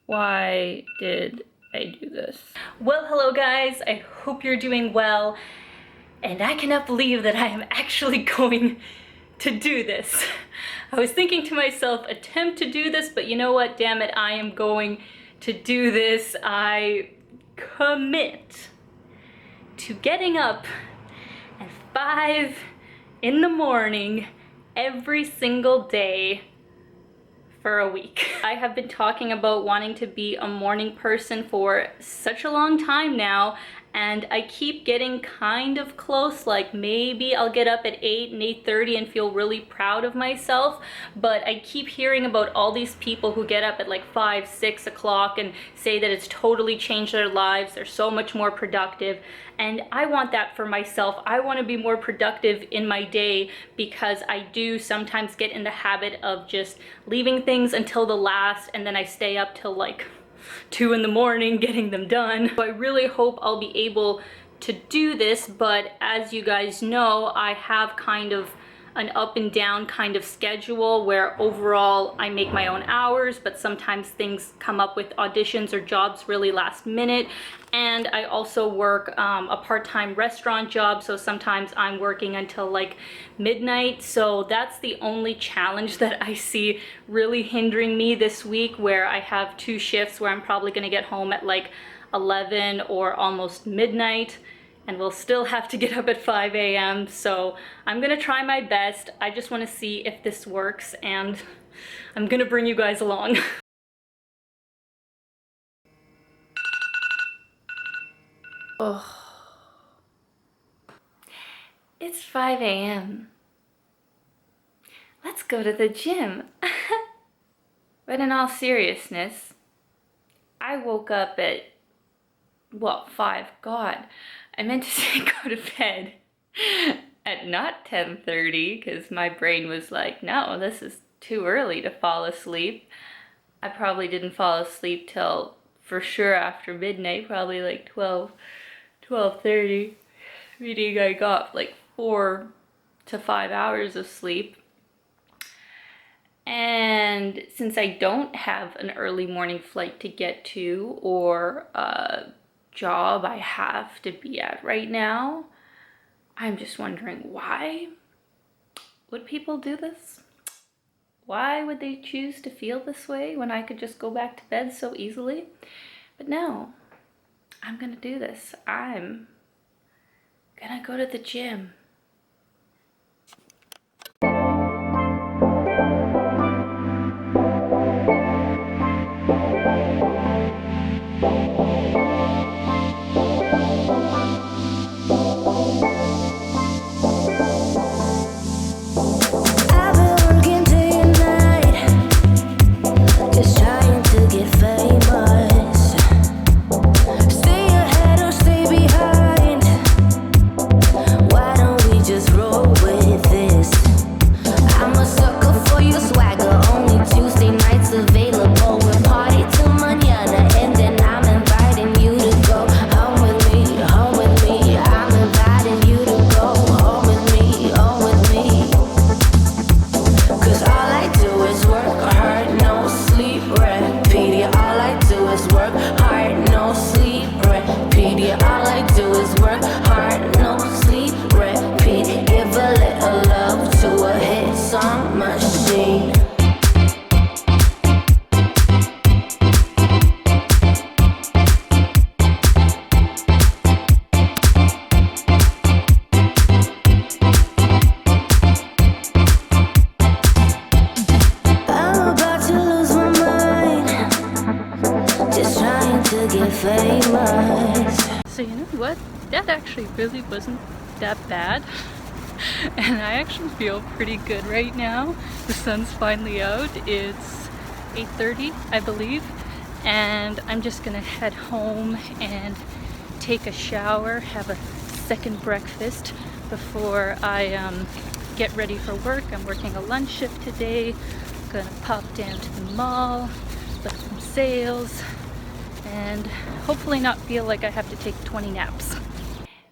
Why did I do this? Well, hello guys, I hope you're doing well, and I cannot believe that I am actually going to do this. I was thinking to myself, attempt to do this, but you know what, damn it, I am going to do this. I commit to getting up at 5 in the morning every single day for a week. I have been talking about wanting to be a morning person for such a long time now, and I keep getting kind of close. Like maybe I'll get up at 8 and 8:30 and feel really proud of myself, but I keep hearing about all these people who get up at like 5, 6 o'clock and say that it's totally changed their lives. They're so much more productive, and I want that for myself. I want to be more productive in my day because I do sometimes get in the habit of just leaving things until the last, and then I stay up till like 2 in the morning getting them done. So I really hope I'll be able to do this, but as you guys know, I have kind of an up and down kind of schedule where overall I make my own hours, but sometimes things come up with auditions or jobs really last minute. And I also work a part-time restaurant job, so sometimes I'm working until like midnight. So that's the only challenge that I see really hindering me this week, where I have 2 shifts where I'm probably gonna get home at like 11 or almost midnight, and we'll still have to get up at 5 a.m. So I'm gonna try my best. I just wanna see if this works, and I'm gonna bring you guys along. Oh. It's 5 a.m. Let's go to the gym. But in all seriousness, I woke up at, well, 5, God. I meant to say go to bed at not 10:30 because my brain was like, no, this is too early to fall asleep. I probably didn't fall asleep till for sure after midnight, probably like 12:30, meaning I got like 4 to 5 hours of sleep. And since I don't have an early morning flight to get to or a job I have to be at right now, I'm just wondering, why would people do this? Why would they choose to feel this way when I could just go back to bed so easily? But no, I'm gonna do this. I'm gonna go to the gym. So you know what? That actually really wasn't that bad. And I actually feel pretty good right now. The sun's finally out. It's 8:30, I believe. And I'm just gonna head home and take a shower, have a second breakfast before I get ready for work. I'm working a lunch shift today. Gonna pop down to the mall, look at some sales, and hopefully not feel like I have to take 20 naps.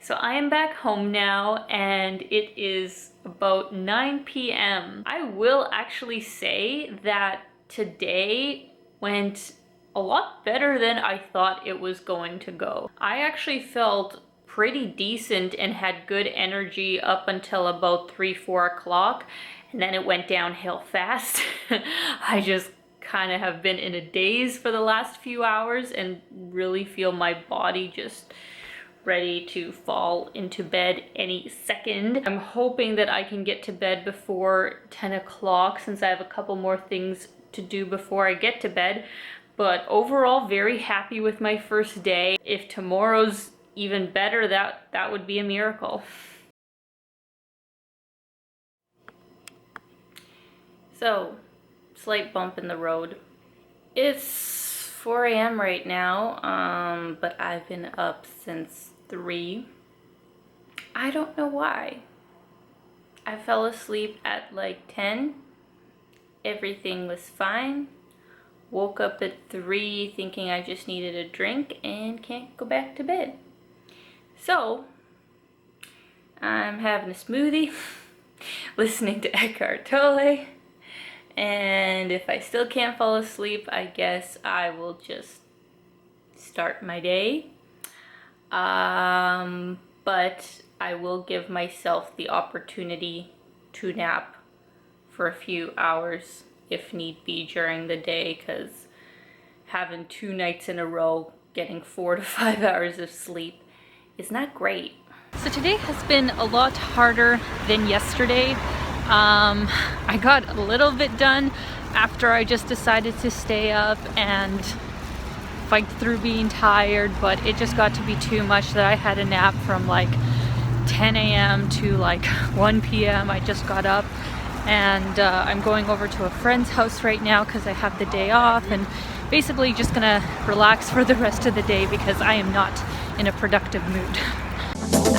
So I am back home now, and it is about 9 p.m. I will actually say that today went a lot better than I thought it was going to go. I actually felt pretty decent and had good energy up until about 3-4 o'clock, and then it went downhill fast. I just kind of have been in a daze for the last few hours and really feel my body just ready to fall into bed any second. I'm hoping that I can get to bed before 10 o'clock since I have a couple more things to do before I get to bed. But overall, very happy with my first day. If tomorrow's even better, that would be a miracle. So, slight bump in the road. It's 4 a.m. right now, but I've been up since 3. I don't know why. I fell asleep at like 10. Everything was fine. Woke up at 3 thinking I just needed a drink and can't go back to bed. So, I'm having a smoothie, listening to Eckhart Tolle, and if I still can't fall asleep, I guess I will just start my day. But I will give myself the opportunity to nap for a few hours if need be during the day, because having 2 nights in a row getting 4 to 5 hours of sleep is not great. So today has been a lot harder than yesterday. I got a little bit done after I just decided to stay up and fight through being tired, but it just got to be too much that I had a nap from like 10 a.m. to like 1 p.m. I just got up, and I'm going over to a friend's house right now because I have the day off, and basically just gonna relax for the rest of the day because I am not in a productive mood.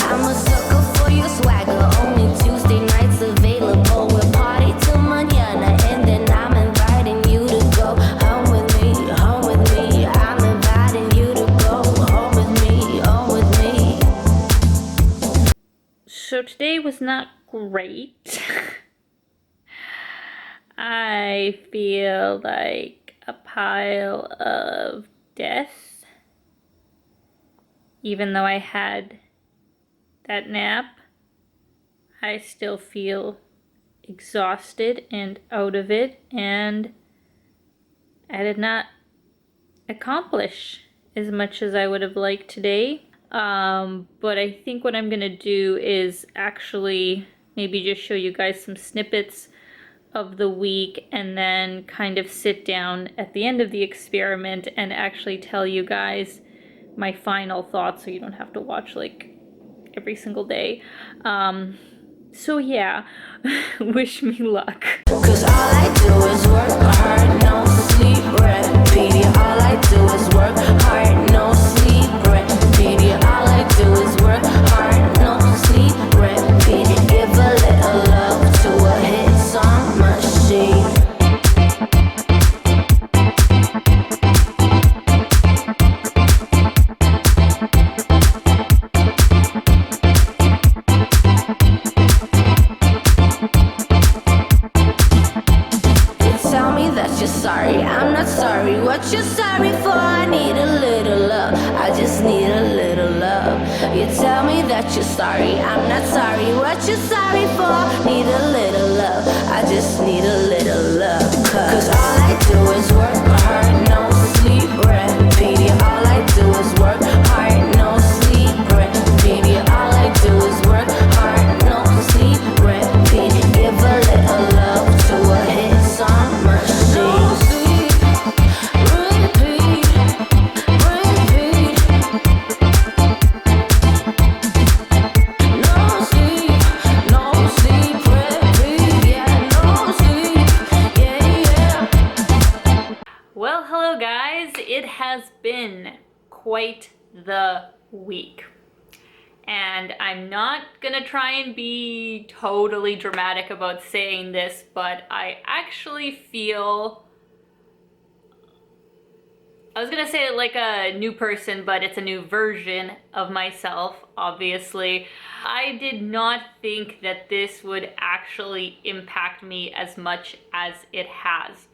I'm a sucker for your swagger. Only Tuesday nights available. We'll party till mañana, and then I'm inviting you to go home with me, home with me. I'm inviting you to go home with me, home with me. So today was not great. I feel like a pile of death, even though I had that nap. I still feel exhausted and out of it, and I did not accomplish as much as I would have liked today. But I think what I'm gonna do is actually maybe just show you guys some snippets of the week, and then kind of sit down at the end of the experiment and actually tell you guys my final thoughts, so you don't have to watch like every single day. So yeah, wish me luck. Cause all I do is work hard, no sleep, repeat. All I do is work hard, no sleep, repeat. All I do is work hard, no sleep, repeat. Give a little love to a hit song machine. Sorry, I'm not sorry. What you're sorry for? I need a little love. I just need a little love. You tell me that you're sorry. I'm not sorry. What you're sorry for? Need a little love. I just need a little love. Cause all I do is work hard, no sleep, repeat. All I do is work hard, no sleep, repeat. All I do is work hard, no sleep, repeat. Give a little love to a hit song machine. Well, hello guys. It has been quite the week. And I'm not gonna try and be totally dramatic about saying this, but I actually feel, I was gonna say it like a new person, but it's a new version of myself, obviously. I did not think that this would actually impact me as much as it has.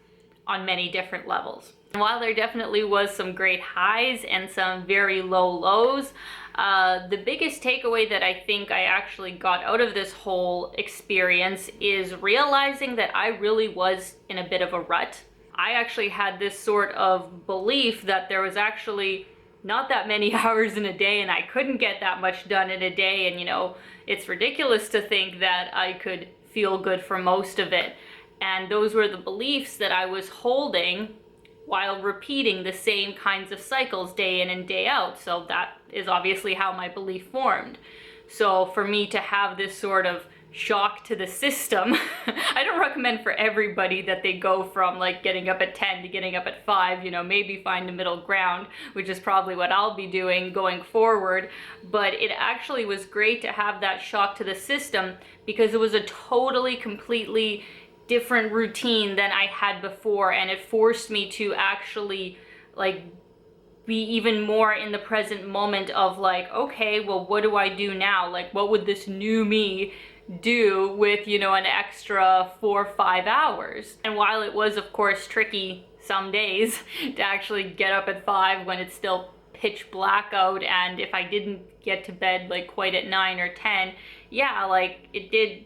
on many different levels. And while there definitely was some great highs and some very low lows, the biggest takeaway that I think I actually got out of this whole experience is realizing that I really was in a bit of a rut. I actually had this sort of belief that there was actually not that many hours in a day and I couldn't get that much done in a day, and you know, it's ridiculous to think that I could feel good for most of it. And those were the beliefs that I was holding while repeating the same kinds of cycles day in and day out. So that is obviously how my belief formed. So for me to have this sort of shock to the system, I don't recommend for everybody that they go from like getting up at 10 to getting up at 5, you know, maybe find a middle ground, which is probably what I'll be doing going forward. But it actually was great to have that shock to the system because it was a totally, completely different routine than I had before, and it forced me to actually like be even more in the present moment of like, okay, well, what do I do now? Like, what would this new me do with, you know, an extra 4 or 5 hours? And while it was of course tricky some days to actually get up at 5 when it's still pitch black out, and if I didn't get to bed like quite at 9 or 10, yeah, like it did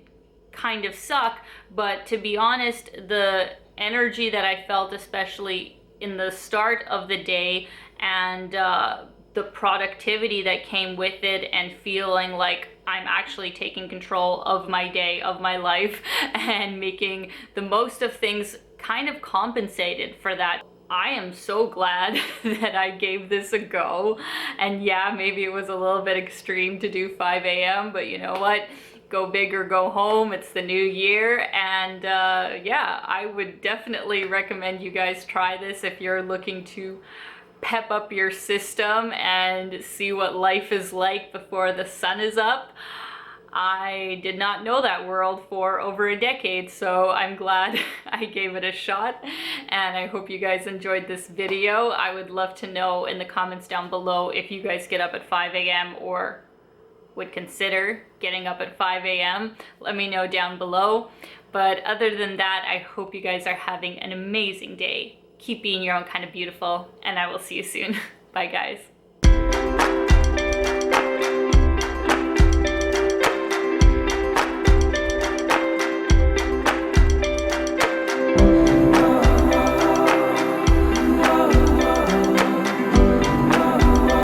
kind of suck. But to be honest, the energy that I felt, especially in the start of the day, and the productivity that came with it, and feeling like I'm actually taking control of my day, of my life, and making the most of things, kind of compensated for that. I am so glad that I gave this a go. And yeah, maybe it was a little bit extreme to do 5 a.m., but you know what? Go big or go home. It's the new year, and yeah, I would definitely recommend you guys try this if you're looking to pep up your system and see what life is like before the sun is up. I did not know that world for over a decade, so I'm glad I gave it a shot, and I hope you guys enjoyed this video. I would love to know in the comments down below if you guys get up at 5 a.m. or would consider getting up at 5 a.m. Let me know down below. But other than that, I hope you guys are having an amazing day. Keep being your own kind of beautiful, and I will see you soon. Bye guys.